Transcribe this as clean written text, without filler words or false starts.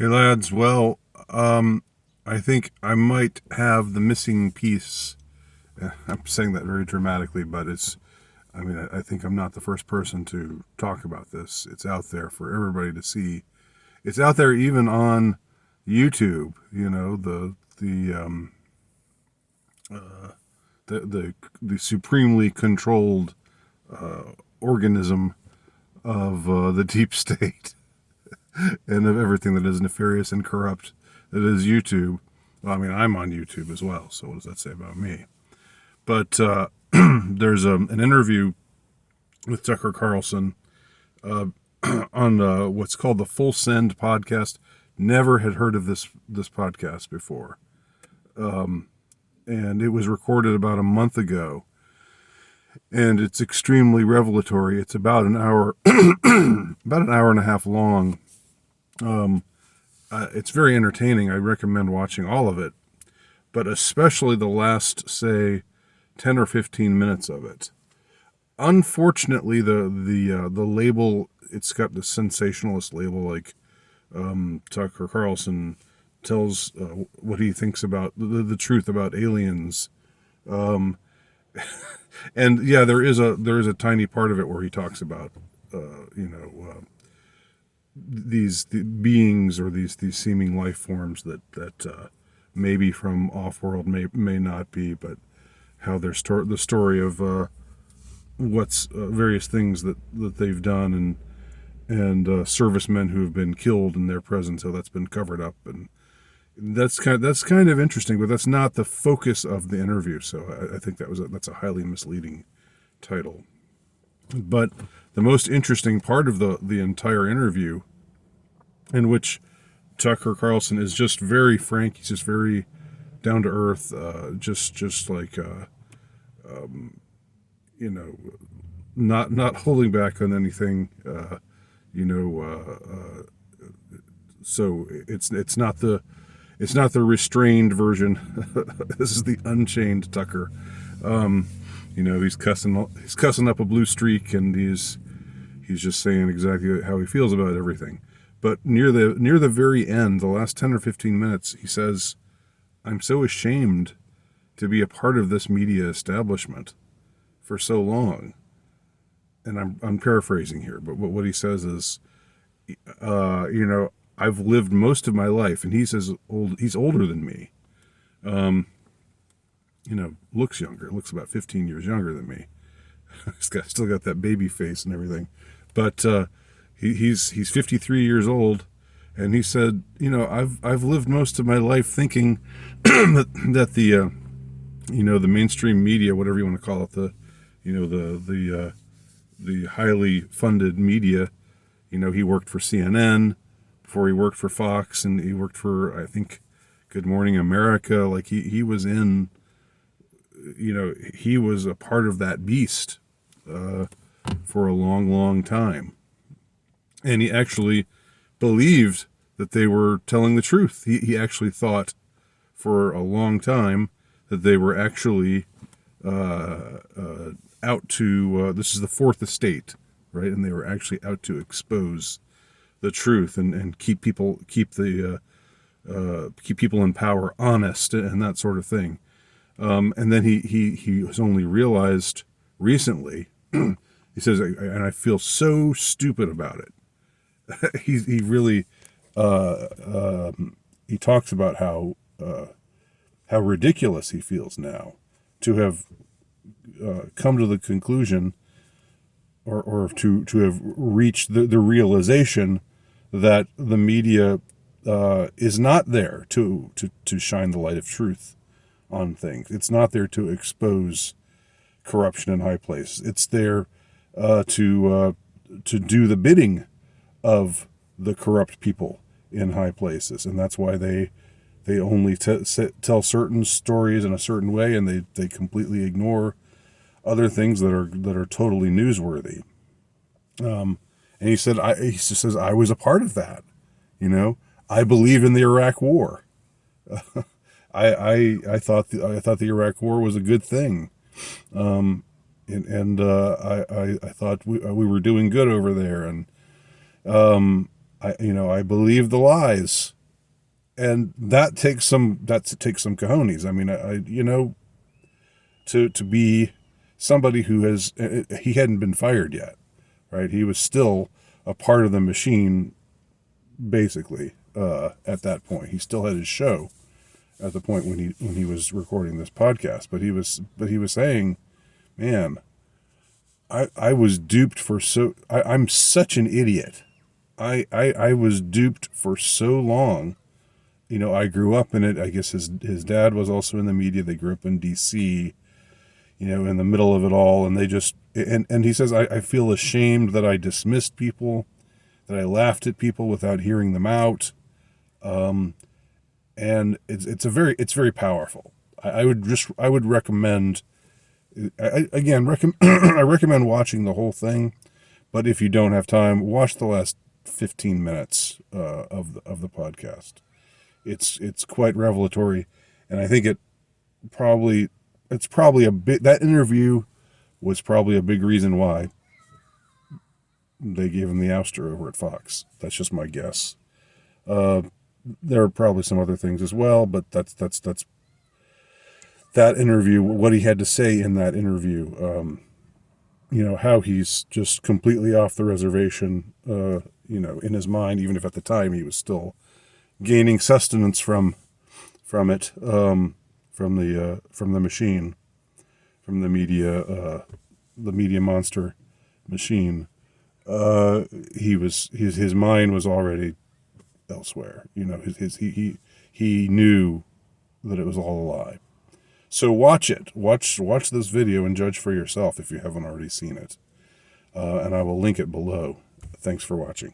Hey lads, well, I think I might have the missing piece. I'm saying that very dramatically, but I think I'm not the first person to talk about this. It's out there for everybody to see. It's out there even on YouTube, the supremely controlled organism of the deep state and of everything that is nefarious and corrupt that is YouTube. Well, I mean, I'm on YouTube as well, so what does that say about me? But there's an interview with Tucker Carlson on what's called the Full Send podcast. Never had heard of this podcast before, and it was recorded about a month ago, and it's extremely revelatory. It's about an hour, about an hour and a half long. It's very entertaining. I recommend watching all of it, but especially the last, say, 10 or 15 minutes of it. Unfortunately, the label, it's got the sensationalist label, like Tucker Carlson tells what he thinks about the truth about aliens. And yeah, there is a tiny part of it where he talks about these beings or these seeming life forms that may be from off-world, may not be, but how the story of what's various things that they've done and servicemen who have been killed in their presence, how that's been covered up, and that's kind of interesting, but that's not the focus of the interview. So I think that's a highly misleading title. But the most interesting part of the entire interview, in which Tucker Carlson is just very frank, he's just very down to earth, just like not holding back on anything, so it's not the restrained version. This is the unchained Tucker. He's cussing up a blue streak, and he's just saying exactly how he feels about everything. But near the very end, the last 10 or 15 minutes, he says, "I'm so ashamed to be a part of this media establishment for so long." And I'm paraphrasing here, but what he says is, I've lived most of my life, and he's older than me. Looks younger, looks about 15 years younger than me. He's still got that baby face and everything, but he's 53 years old, and he said, I've lived most of my life thinking that the mainstream media, whatever you want to call it, the highly funded media, he worked for CNN before he worked for Fox, and he worked for, I think, Good Morning America. Like he was in, he was a part of that beast for a long, long time. And he actually believed that they were telling the truth. He actually thought for a long time that they were actually out to, this is the fourth estate, right? And they were actually out to expose the truth and keep people in power honest and that sort of thing. And then he was only realized recently, he says, and I feel so stupid about it. he really he talks about how ridiculous he feels now to have come to the conclusion or to have reached the realization that the media is not there to shine the light of truth on things. It's not there to expose corruption in high places. It's there to do the bidding of the corrupt people in high places, and that's why they only tell certain stories in a certain way, and they completely ignore other things that are totally newsworthy. And he said, he says, I was a part of that. I believe in the Iraq War. I thought the Iraq War was a good thing, and I thought we were doing good over there, and I believe the lies, and that takes some cojones. I mean, to be somebody who he hadn't been fired yet, right? He was still a part of the machine, basically. At that point, he still had his show at the point when he was recording this podcast. But he was saying, man, I was duped I'm such an idiot. I was duped for so long. I grew up in it. I guess his dad was also in the media. They grew up in DC, in the middle of it all. And they just, and he says, I feel ashamed that I dismissed people, that I laughed at people without hearing them out. And it's very powerful. I would recommend, I recommend watching the whole thing, but if you don't have time, watch the last 15 minutes of the podcast. It's quite revelatory, and I think it's probably that interview was probably a big reason why they gave him the ouster over at Fox. That's just my guess. There are probably some other things as well, but that's that interview, what he had to say in that interview, how he's just completely off the reservation, in his mind, even if at the time he was still gaining sustenance from it, from the machine, from the media monster machine. His mind was already elsewhere. He knew that it was all a lie. So watch it. Watch this video and judge for yourself if you haven't already seen it. And I will link it below. Thanks for watching.